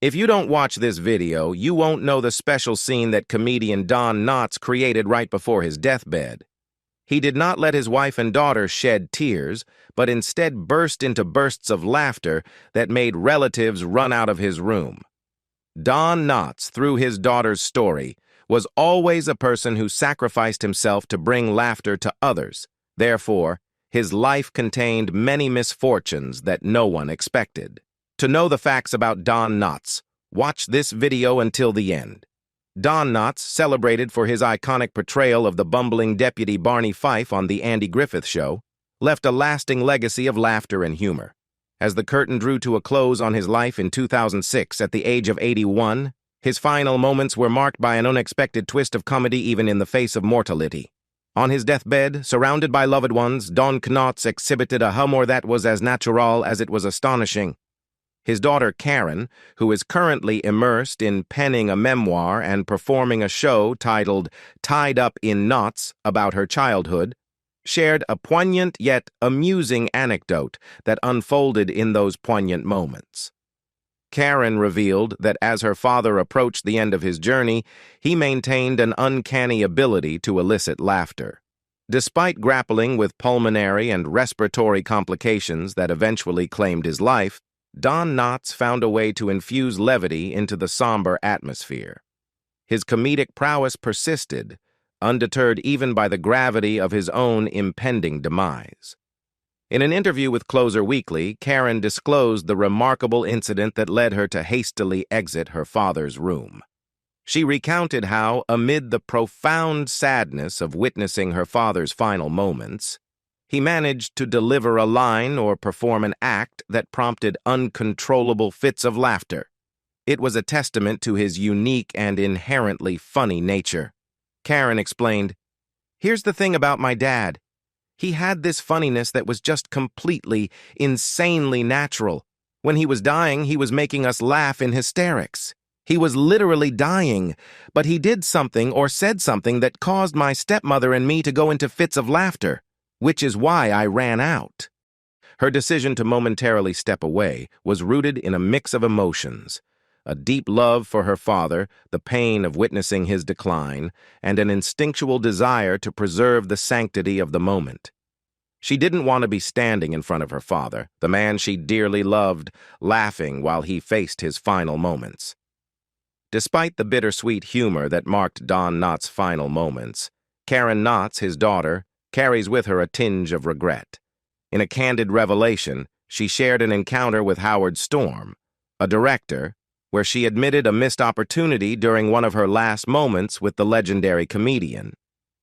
If you don't watch this video, you won't know the special scene that comedian Don Knotts created right before his deathbed. He did not let his wife and daughter shed tears, but instead burst into bursts of laughter that made relatives run out of his room. Don Knotts, through his daughter's story, was always a person who sacrificed himself to bring laughter to others. Therefore, his life contained many misfortunes that no one expected. To know the facts about Don Knotts, watch this video until the end. Don Knotts, celebrated for his iconic portrayal of the bumbling deputy Barney Fife on The Andy Griffith Show, left a lasting legacy of laughter and humor. As the curtain drew to a close on his life in 2006 at the age of 81, his final moments were marked by an unexpected twist of comedy even in the face of mortality. On his deathbed, surrounded by loved ones, Don Knotts exhibited a humor that was as natural as it was astonishing. His daughter Karen, who is currently immersed in penning a memoir and performing a show titled Tied Up in Knots about her childhood, shared a poignant yet amusing anecdote that unfolded in those poignant moments. Karen revealed that as her father approached the end of his journey, he maintained an uncanny ability to elicit laughter. Despite grappling with pulmonary and respiratory complications that eventually claimed his life, Don Knotts found a way to infuse levity into the somber atmosphere. His comedic prowess persisted, undeterred even by the gravity of his own impending demise. In an interview with Closer Weekly, Karen disclosed the remarkable incident that led her to hastily exit her father's room. She recounted how, amid the profound sadness of witnessing her father's final moments, he managed to deliver a line or perform an act that prompted uncontrollable fits of laughter. It was a testament to his unique and inherently funny nature. Karen explained, "Here's the thing about my dad. He had this funniness that was just completely, insanely natural. When he was dying, he was making us laugh in hysterics. He was literally dying, but he did something or said something that caused my stepmother and me to go into fits of laughter, which is why I ran out." Her decision to momentarily step away was rooted in a mix of emotions: a deep love for her father, the pain of witnessing his decline, and an instinctual desire to preserve the sanctity of the moment. She didn't want to be standing in front of her father, the man she dearly loved, laughing while he faced his final moments. Despite the bittersweet humor that marked Don Knotts' final moments, Karen Knotts, his daughter, carries with her a tinge of regret. In a candid revelation, she shared an encounter with Howard Storm, a director, where she admitted a missed opportunity during one of her last moments with the legendary comedian.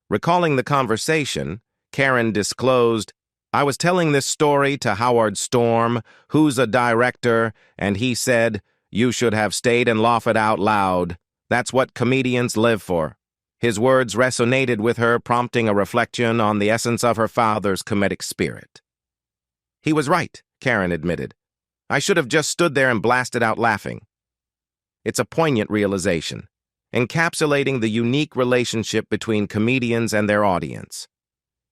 Recalling the conversation, Karen disclosed, "I was telling this story to Howard Storm, who's a director, and he said, 'You should have stayed and laugh it out loud. That's what comedians live for.'" His words resonated with her, prompting a reflection on the essence of her father's comedic spirit. "He was right," Karen admitted. "I should have just stood there and blasted out laughing." It's a poignant realization, encapsulating the unique relationship between comedians and their audience.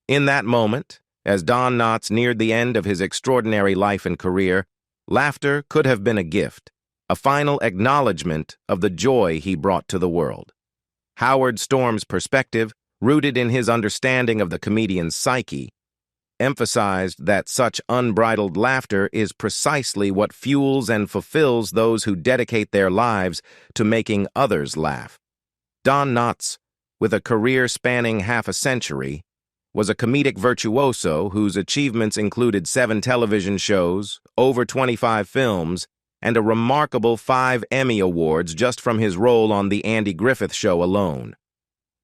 In that moment, as Don Knotts neared the end of his extraordinary life and career, laughter could have been a gift, a final acknowledgement of the joy he brought to the world. Howard Storm's perspective, rooted in his understanding of the comedian's psyche, emphasized that such unbridled laughter is precisely what fuels and fulfills those who dedicate their lives to making others laugh. Don Knotts, with a career spanning half a century, was a comedic virtuoso whose achievements included 7 television shows, over 25 films, and a remarkable 5 Emmy Awards just from his role on The Andy Griffith Show alone.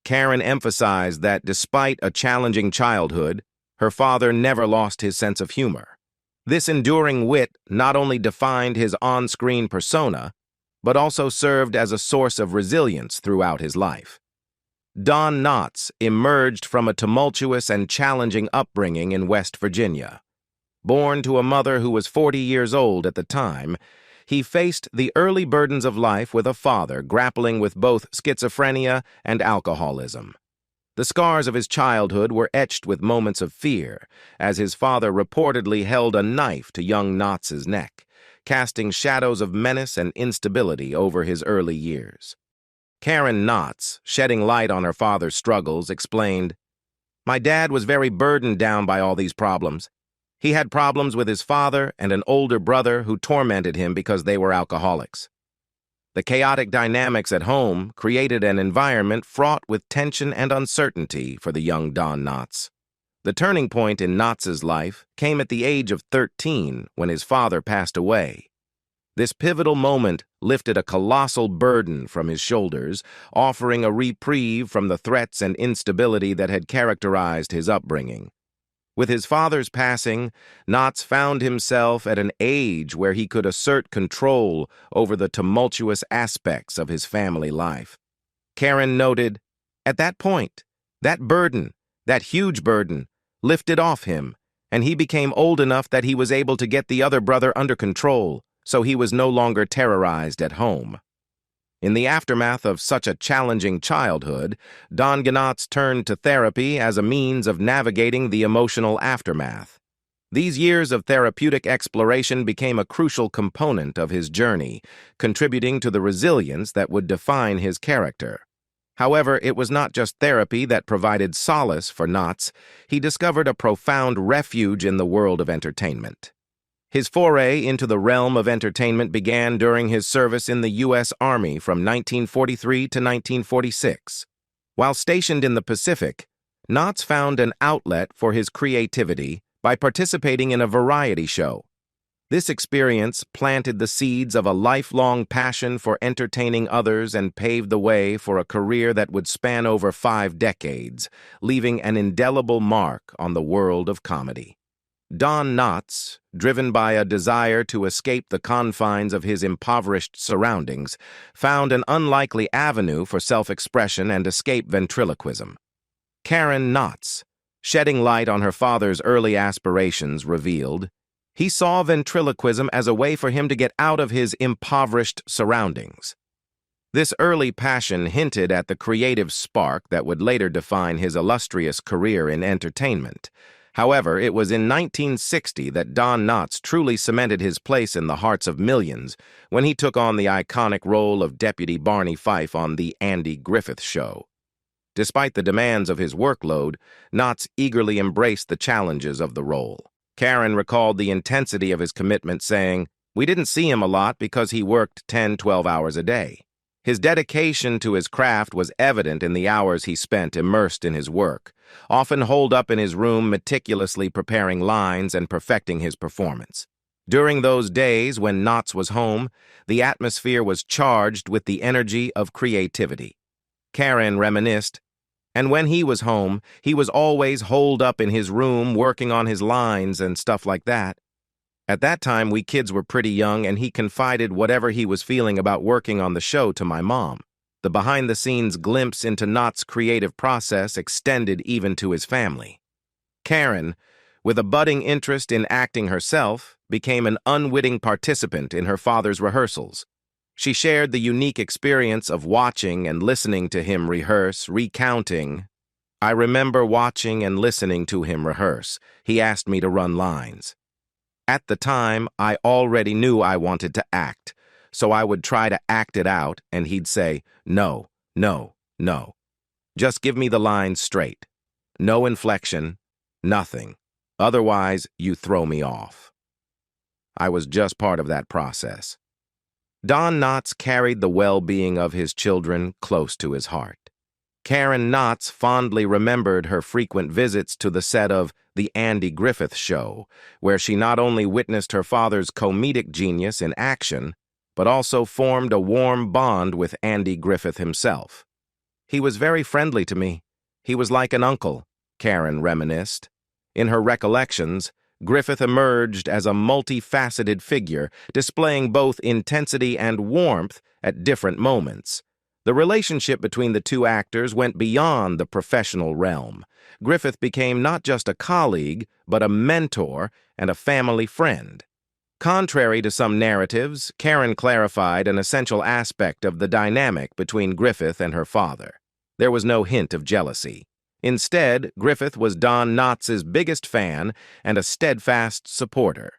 Karen emphasized that despite a challenging childhood, her father never lost his sense of humor. This enduring wit not only defined his on-screen persona, but also served as a source of resilience throughout his life. Don Knotts emerged from a tumultuous and challenging upbringing in West Virginia. Born to a mother who was 40 years old at the time, he faced the early burdens of life with a father grappling with both schizophrenia and alcoholism. The scars of his childhood were etched with moments of fear, as his father reportedly held a knife to young Knotts' neck, casting shadows of menace and instability over his early years. Karen Knotts, shedding light on her father's struggles, explained, "My dad was very burdened down by all these problems. He had problems with his father and an older brother who tormented him because they were alcoholics. The chaotic dynamics at home created an environment fraught with tension and uncertainty for the young Don Knotts. The turning point in Knotts' life came at the age of 13 when his father passed away. This pivotal moment lifted a colossal burden from his shoulders, offering a reprieve from the threats and instability that had characterized his upbringing. With his father's passing, Knotts found himself at an age where he could assert control over the tumultuous aspects of his family life. Karen noted, "At that point, that burden, that huge burden, lifted off him, and he became old enough that he was able to get the other brother under control, so he was no longer terrorized at home." In the aftermath of such a challenging childhood, Don Knotts turned to therapy as a means of navigating the emotional aftermath. These years of therapeutic exploration became a crucial component of his journey, contributing to the resilience that would define his character. However, it was not just therapy that provided solace for Knotts. He discovered a profound refuge in the world of entertainment. His foray into the realm of entertainment began during his service in the U.S. Army from 1943 to 1946. While stationed in the Pacific, Knotts found an outlet for his creativity by participating in a variety show. This experience planted the seeds of a lifelong passion for entertaining others and paved the way for a career that would span over 5 decades, leaving an indelible mark on the world of comedy. Don Knotts, driven by a desire to escape the confines of his impoverished surroundings, found an unlikely avenue for self-expression and escape ventriloquism. Karen Knotts, shedding light on her father's early aspirations, revealed, he saw ventriloquism as a way for him to get out of his impoverished surroundings. This early passion hinted at the creative spark that would later define his illustrious career in entertainment. However, it was in 1960 that Don Knotts truly cemented his place in the hearts of millions when he took on the iconic role of Deputy Barney Fife on The Andy Griffith Show. Despite the demands of his workload, Knotts eagerly embraced the challenges of the role. Karen recalled the intensity of his commitment, saying, "We didn't see him a lot because he worked 10-12 hours a day. His dedication to his craft was evident in the hours he spent immersed in his work, often holed up in his room meticulously preparing lines and perfecting his performance. During those days when Knotts was home, the atmosphere was charged with the energy of creativity." Karen reminisced, "And when he was home, he was always holed up in his room working on his lines and stuff like that. At that time, we kids were pretty young, and he confided whatever he was feeling about working on the show to my mom." The behind-the-scenes glimpse into Knotts' creative process extended even to his family. Karen, with a budding interest in acting herself, became an unwitting participant in her father's rehearsals. She shared the unique experience of watching and listening to him rehearse, recounting, "I remember watching and listening to him rehearse. He asked me to run lines. At the time, I already knew I wanted to act, so I would try to act it out, and he'd say, 'No, no, no. Just give me the lines straight. No inflection, nothing. Otherwise, you throw me off.' I was just part of that process." Don Knotts carried the well-being of his children close to his heart. Karen Knotts fondly remembered her frequent visits to the set of The Andy Griffith Show, where she not only witnessed her father's comedic genius in action, but also formed a warm bond with Andy Griffith himself. "He was very friendly to me. He was like an uncle," Karen reminisced. In her recollections, Griffith emerged as a multifaceted figure, displaying both intensity and warmth at different moments. The relationship between the two actors went beyond the professional realm. Griffith became not just a colleague, but a mentor and a family friend. Contrary to some narratives, Karen clarified an essential aspect of the dynamic between Griffith and her father. There was no hint of jealousy. Instead, Griffith was Don Knotts' biggest fan and a steadfast supporter.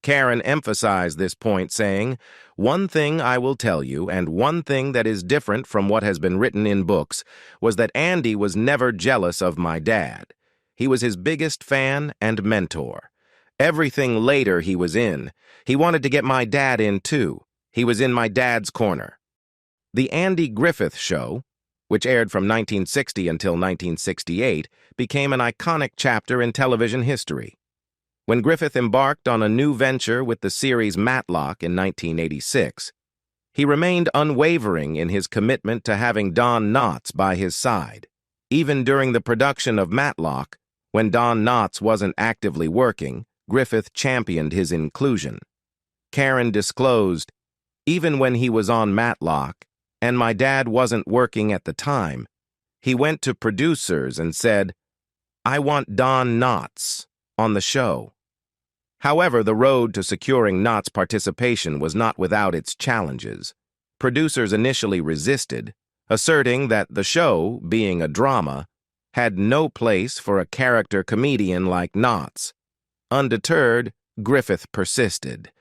Karen emphasized this point, saying, "One thing I will tell you, and one thing that is different from what has been written in books, was that Andy was never jealous of my dad. He was his biggest fan and mentor. Everything later he was in, he wanted to get my dad in too. He was in my dad's corner." The Andy Griffith Show, which aired from 1960 until 1968, became an iconic chapter in television history. When Griffith embarked on a new venture with the series Matlock in 1986, he remained unwavering in his commitment to having Don Knotts by his side. Even during the production of Matlock, when Don Knotts wasn't actively working, Griffith championed his inclusion. Karen disclosed, "Even when he was on Matlock, and my dad wasn't working at the time, he went to producers and said, 'I want Don Knotts on the show.'" However, the road to securing Knotts' participation was not without its challenges. Producers initially resisted, asserting that the show, being a drama, had no place for a character comedian like Knotts. Undeterred, Griffith persisted.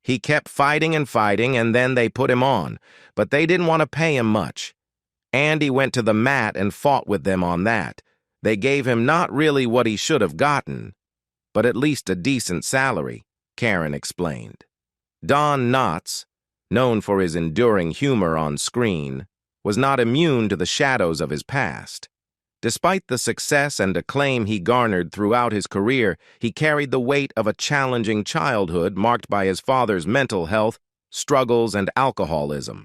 He kept fighting and fighting, and then they put him on, but they didn't want to pay him much. Andy went to the mat and fought with them on that. They gave him not really what he should have gotten, but at least a decent salary, Karen explained. Don Knotts, known for his enduring humor on screen, was not immune to the shadows of his past. Despite the success and acclaim he garnered throughout his career, he carried the weight of a challenging childhood marked by his father's mental health, struggles, and alcoholism.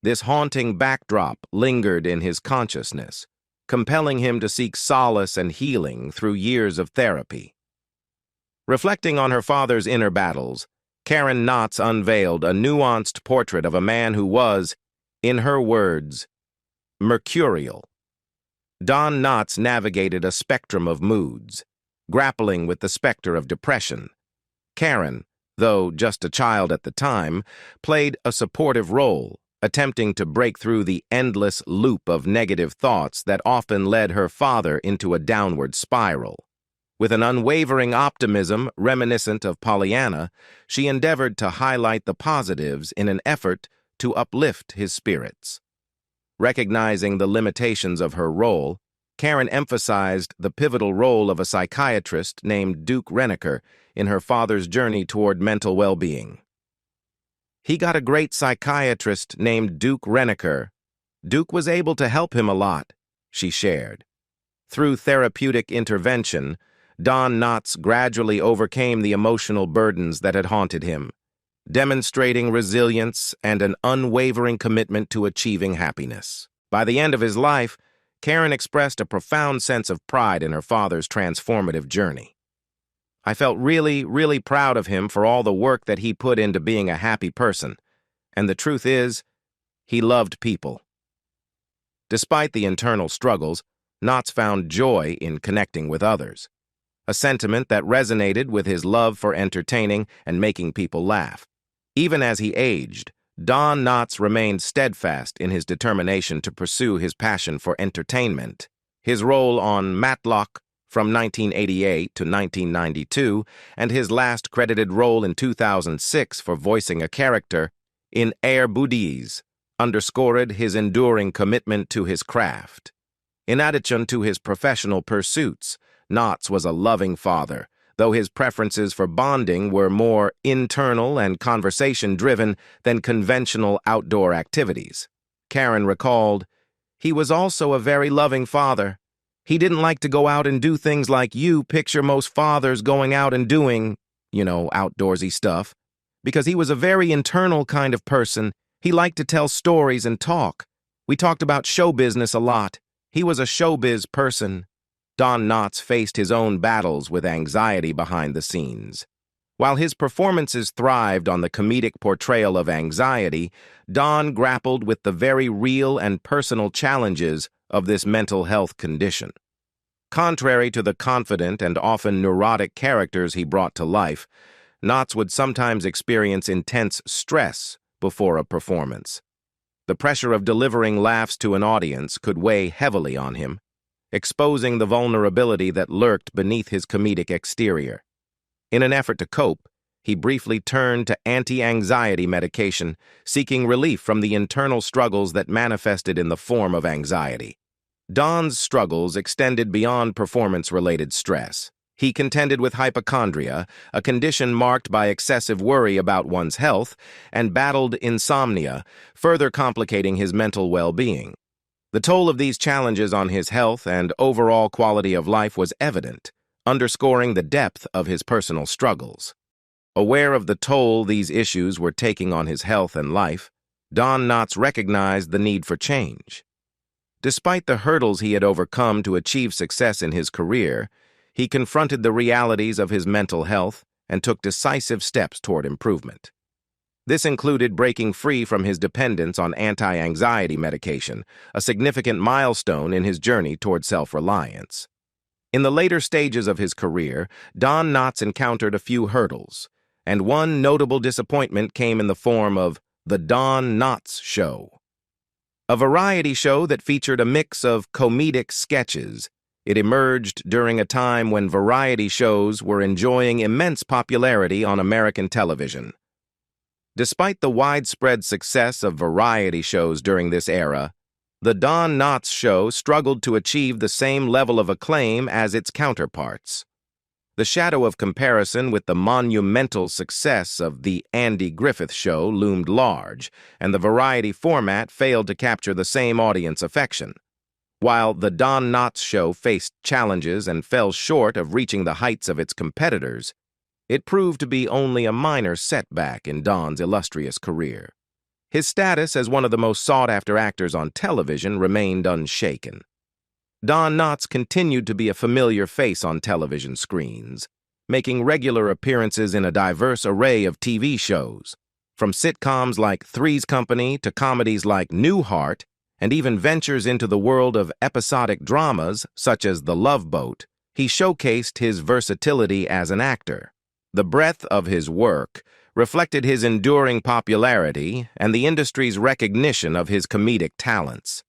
This haunting backdrop lingered in his consciousness, compelling him to seek solace and healing through years of therapy. Reflecting on her father's inner battles, Karen Knotts unveiled a nuanced portrait of a man who was, in her words, mercurial. Don Knotts navigated a spectrum of moods, grappling with the specter of depression. Karen, though just a child at the time, played a supportive role, attempting to break through the endless loop of negative thoughts that often led her father into a downward spiral. With an unwavering optimism reminiscent of Pollyanna, she endeavored to highlight the positives in an effort to uplift his spirits. Recognizing the limitations of her role, Karen emphasized the pivotal role of a psychiatrist named Duke Renneker in her father's journey toward mental well-being. "He got a great psychiatrist named Duke Renneker. Duke was able to help him a lot," she shared. Through therapeutic intervention, Don Knotts gradually overcame the emotional burdens that had haunted him, demonstrating resilience and an unwavering commitment to achieving happiness. By the end of his life, Karen expressed a profound sense of pride in her father's transformative journey. "I felt really proud of him for all the work that he put into being a happy person, and the truth is, he loved people." Despite the internal struggles, Knotts found joy in connecting with others, a sentiment that resonated with his love for entertaining and making people laugh. Even as he aged, Don Knotts remained steadfast in his determination to pursue his passion for entertainment. His role on Matlock from 1988 to 1992, and his last credited role in 2006 for voicing a character in Air Buddies, underscored his enduring commitment to his craft. In addition to his professional pursuits, Knotts was a loving father, though his preferences for bonding were more internal and conversation-driven than conventional outdoor activities. Karen recalled, "He was also a very loving father. He didn't like to go out and do things like you picture most fathers going out and doing, outdoorsy stuff. Because he was a very internal kind of person. He liked to tell stories and talk. We talked about show business a lot. He was a showbiz person." Don Knotts faced his own battles with anxiety behind the scenes. While his performances thrived on the comedic portrayal of anxiety, Don grappled with the very real and personal challenges of this mental health condition. Contrary to the confident and often neurotic characters he brought to life, Knotts would sometimes experience intense stress before a performance. The pressure of delivering laughs to an audience could weigh heavily on him, exposing the vulnerability that lurked beneath his comedic exterior. In an effort to cope, he briefly turned to anti-anxiety medication, seeking relief from the internal struggles that manifested in the form of anxiety. Don's struggles extended beyond performance-related stress. He contended with hypochondria, a condition marked by excessive worry about one's health, and battled insomnia, further complicating his mental well-being. The toll of these challenges on his health and overall quality of life was evident, underscoring the depth of his personal struggles. Aware of the toll these issues were taking on his health and life, Don Knotts recognized the need for change. Despite the hurdles he had overcome to achieve success in his career, he confronted the realities of his mental health and took decisive steps toward improvement. This included breaking free from his dependence on anti-anxiety medication, a significant milestone in his journey toward self-reliance. In the later stages of his career, Don Knotts encountered a few hurdles, and one notable disappointment came in the form of The Don Knotts Show. A variety show that featured a mix of comedic sketches. It emerged during a time when variety shows were enjoying immense popularity on American television. Despite the widespread success of variety shows during this era, The Don Knotts Show struggled to achieve the same level of acclaim as its counterparts. The shadow of comparison with the monumental success of The Andy Griffith Show loomed large, and the variety format failed to capture the same audience affection. While The Don Knotts Show faced challenges and fell short of reaching the heights of its competitors, it proved to be only a minor setback in Don's illustrious career. His status as one of the most sought-after actors on television remained unshaken. Don Knotts continued to be a familiar face on television screens, making regular appearances in a diverse array of TV shows, from sitcoms like Three's Company to comedies like Newhart, and even ventures into the world of episodic dramas such as The Love Boat. He showcased his versatility as an actor. The breadth of his work reflected his enduring popularity and the industry's recognition of his comedic talents.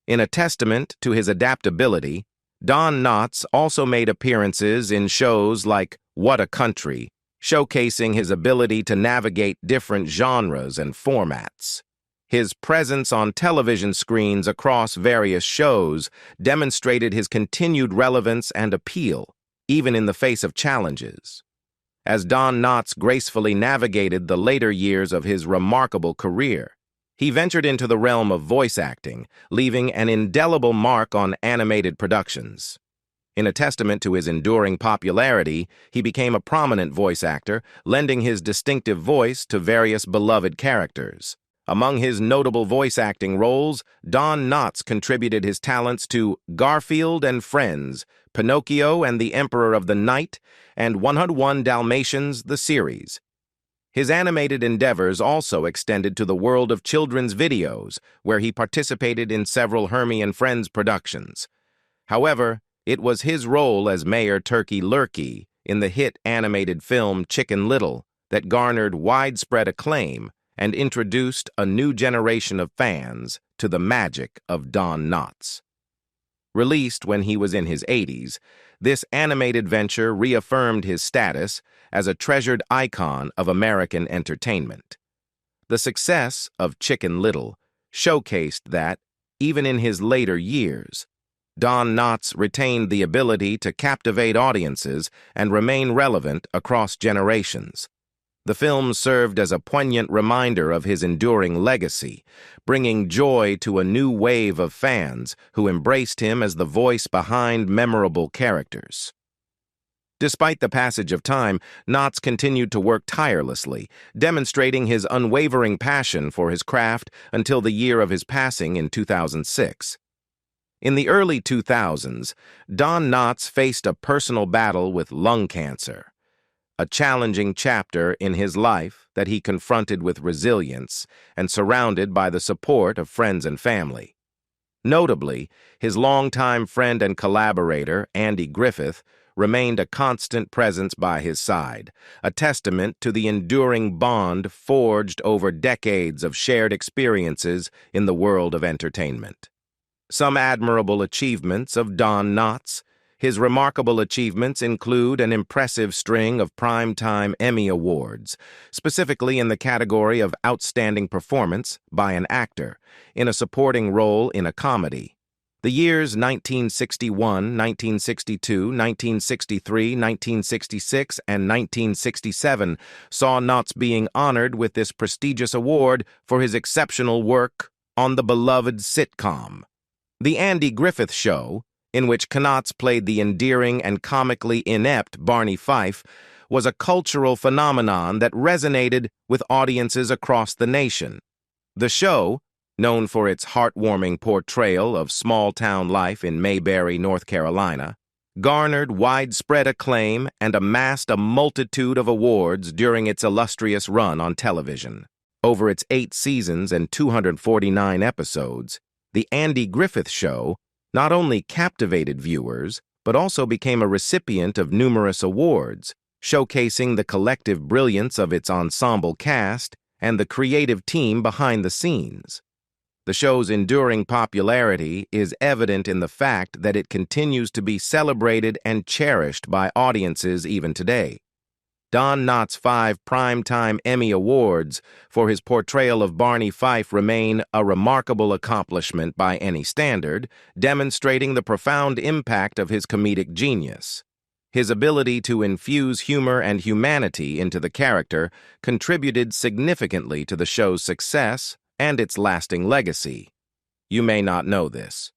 In a testament to his adaptability, Don Knotts also made appearances in shows like What a Country, showcasing his ability to navigate different genres and formats. His presence on television screens across various shows demonstrated his continued relevance and appeal, even in the face of challenges. As Don Knotts gracefully navigated the later years of his remarkable career, he ventured into the realm of voice acting, leaving an indelible mark on animated productions. In a testament to his enduring popularity, he became a prominent voice actor, lending his distinctive voice to various beloved characters. Among his notable voice acting roles, Don Knotts contributed his talents to Garfield and Friends, Pinocchio and the Emperor of the Night, and 101 Dalmatians, the series. His animated endeavors also extended to the world of children's videos, where he participated in several Hermie and Friends productions. However, it was his role as Mayor Turkey Lurkey in the hit animated film Chicken Little that garnered widespread acclaim and introduced a new generation of fans to the magic of Don Knotts. Released when he was in his 80s, this animated venture reaffirmed his status as a treasured icon of American entertainment. The success of Chicken Little showcased that, even in his later years, Don Knotts retained the ability to captivate audiences and remain relevant across generations. The film served as a poignant reminder of his enduring legacy, bringing joy to a new wave of fans who embraced him as the voice behind memorable characters. Despite the passage of time, Knotts continued to work tirelessly, demonstrating his unwavering passion for his craft until the year of his passing in 2006. In the early 2000s, Don Knotts faced a personal battle with lung cancer, a challenging chapter in his life that he confronted with resilience and surrounded by the support of friends and family. Notably, his longtime friend and collaborator, Andy Griffith, remained a constant presence by his side, a testament to the enduring bond forged over decades of shared experiences in the world of entertainment. Some admirable achievements of Don Knotts His remarkable achievements include an impressive string of Primetime Emmy Awards, specifically in the category of Outstanding Performance by an Actor, in a supporting role in a comedy. The years 1961, 1962, 1963, 1966, and 1967 saw Knotts being honored with this prestigious award for his exceptional work on the beloved sitcom. The Andy Griffith Show, in which Knotts played the endearing and comically inept Barney Fife, was a cultural phenomenon that resonated with audiences across the nation. The show, known for its heartwarming portrayal of small-town life in Mayberry, North Carolina, garnered widespread acclaim and amassed a multitude of awards during its illustrious run on television. Over its 8 seasons and 249 episodes, The Andy Griffith Show not only captivated viewers, but also became a recipient of numerous awards, showcasing the collective brilliance of its ensemble cast and the creative team behind the scenes. The show's enduring popularity is evident in the fact that it continues to be celebrated and cherished by audiences even today. Don Knotts' 5 Primetime Emmy Awards for his portrayal of Barney Fife remain a remarkable accomplishment by any standard, demonstrating the profound impact of his comedic genius. His ability to infuse humor and humanity into the character contributed significantly to the show's success and its lasting legacy. You may not know this.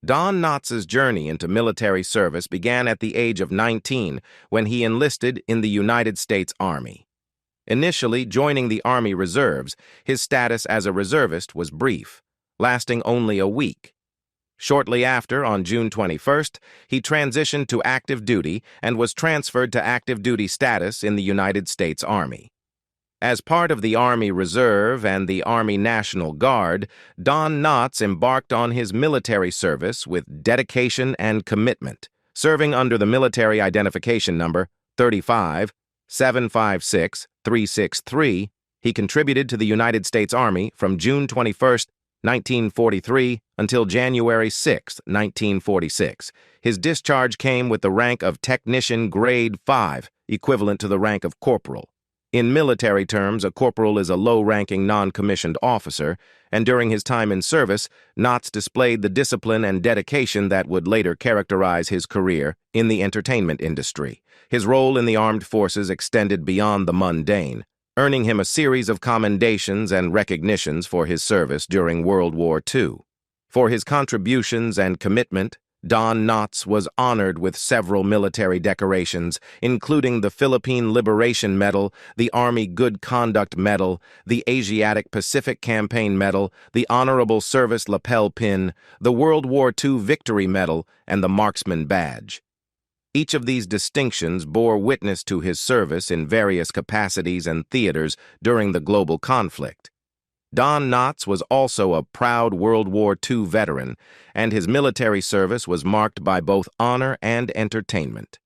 Don Knotts' journey into military service began at the age of 19 when he enlisted in the United States Army. Initially joining the Army Reserves, his status as a reservist was brief, lasting only a week. Shortly after, on June 21st, he transitioned to active duty and was transferred to active duty status in the United States Army. As part of the Army Reserve and the Army National Guard, Don Knotts embarked on his military service with dedication and commitment. Serving under the military identification number 35-756-363, he contributed to the United States Army from June 21, 1943 until January 6, 1946. His discharge came with the rank of Technician Grade 5, equivalent to the rank of corporal. In military terms, a corporal is a low-ranking non-commissioned officer, and during his time in service, Knotts displayed the discipline and dedication that would later characterize his career in the entertainment industry. His role in the armed forces extended beyond the mundane, earning him a series of commendations and recognitions for his service during World War II. For his contributions and commitment, Don Knotts was honored with several military decorations, including the Philippine Liberation Medal, the Army Good Conduct Medal, the Asiatic Pacific Campaign Medal, the Honorable Service Lapel Pin, the World War II Victory Medal, and the Marksman Badge. Each of these distinctions bore witness to his service in various capacities and theaters during the global conflict. Don Knotts was also a proud World War II veteran, and his military service was marked by both honor and entertainment.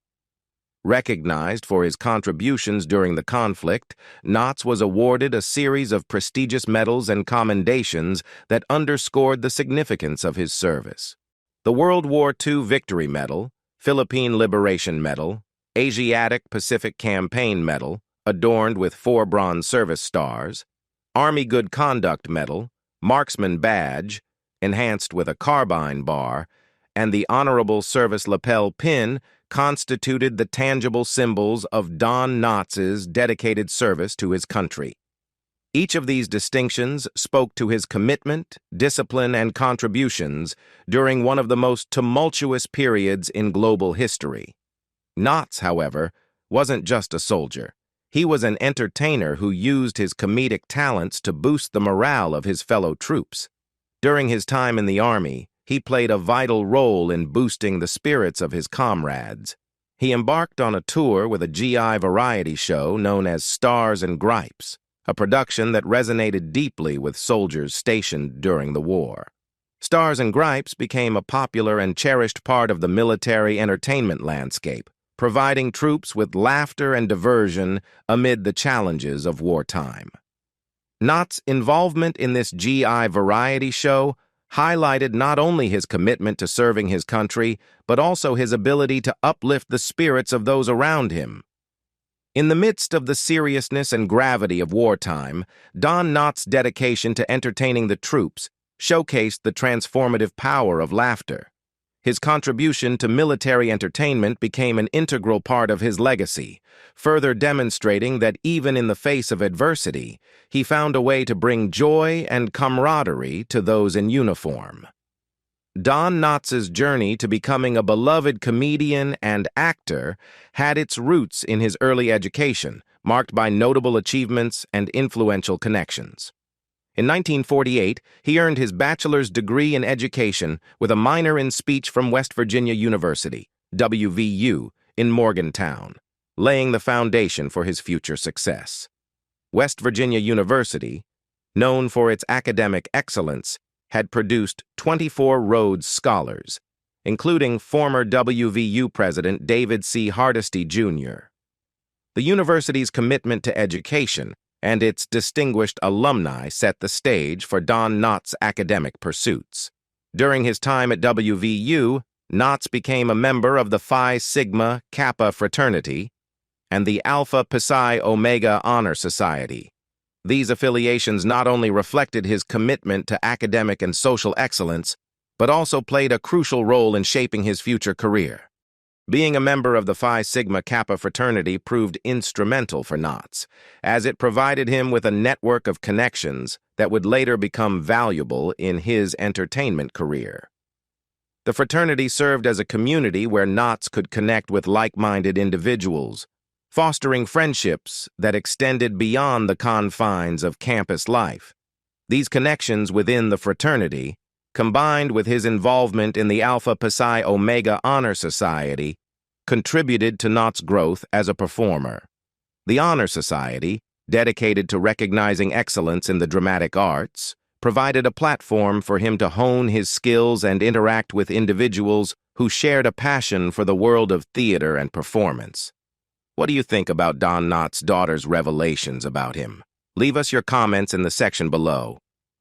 Recognized for his contributions during the conflict, Knotts was awarded a series of prestigious medals and commendations that underscored the significance of his service. The World War II Victory Medal, Philippine Liberation Medal, Asiatic Pacific Campaign Medal, adorned with 4 Bronze Service Stars, Army Good Conduct Medal, Marksman Badge, enhanced with a carbine bar, and the Honorable Service Lapel Pin constituted the tangible symbols of Don Knotts' dedicated service to his country. Each of these distinctions spoke to his commitment, discipline, and contributions during one of the most tumultuous periods in global history. Knotts, however, wasn't just a soldier. He was an entertainer who used his comedic talents to boost the morale of his fellow troops. During his time in the Army, he played a vital role in boosting the spirits of his comrades. He embarked on a tour with a GI variety show known as Stars and Gripes, a production that resonated deeply with soldiers stationed during the war. Stars and Gripes became a popular and cherished part of the military entertainment landscape, providing troops with laughter and diversion amid the challenges of wartime. Knotts' involvement in this GI variety show highlighted not only his commitment to serving his country, but also his ability to uplift the spirits of those around him. In the midst of the seriousness and gravity of wartime, Don Knotts' dedication to entertaining the troops showcased the transformative power of laughter. His contribution to military entertainment became an integral part of his legacy, further demonstrating that even in the face of adversity, he found a way to bring joy and camaraderie to those in uniform. Don Knotts' journey to becoming a beloved comedian and actor had its roots in his early education, marked by notable achievements and influential connections. In 1948, he earned his bachelor's degree in education with a minor in speech from West Virginia University, WVU, in Morgantown, laying the foundation for his future success. West Virginia University, known for its academic excellence, had produced 24 Rhodes Scholars, including former WVU President David C. Hardesty, Jr. The university's commitment to education and its distinguished alumni set the stage for Don Knotts' academic pursuits. During his time at WVU, Knotts became a member of the Phi Sigma Kappa fraternity and the Alpha Psi Omega Honor Society. These affiliations not only reflected his commitment to academic and social excellence, but also played a crucial role in shaping his future career. Being a member of the Phi Sigma Kappa fraternity proved instrumental for Knotts, as it provided him with a network of connections that would later become valuable in his entertainment career. The fraternity served as a community where Knotts could connect with like-minded individuals, fostering friendships that extended beyond the confines of campus life. These connections within the fraternity, combined with his involvement in the Alpha Psi Omega Honor Society, contributed to Knotts' growth as a performer. The Honor Society, dedicated to recognizing excellence in the dramatic arts, provided a platform for him to hone his skills and interact with individuals who shared a passion for the world of theater and performance. What do you think about Don Knotts' daughter's revelations about him? Leave us your comments in the section below.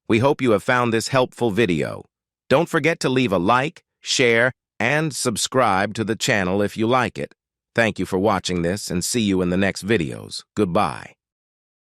We hope you have found this helpful video. Don't forget to leave a like, share, and subscribe to the channel if you like it. Thank you for watching this and see you in the next videos. Goodbye.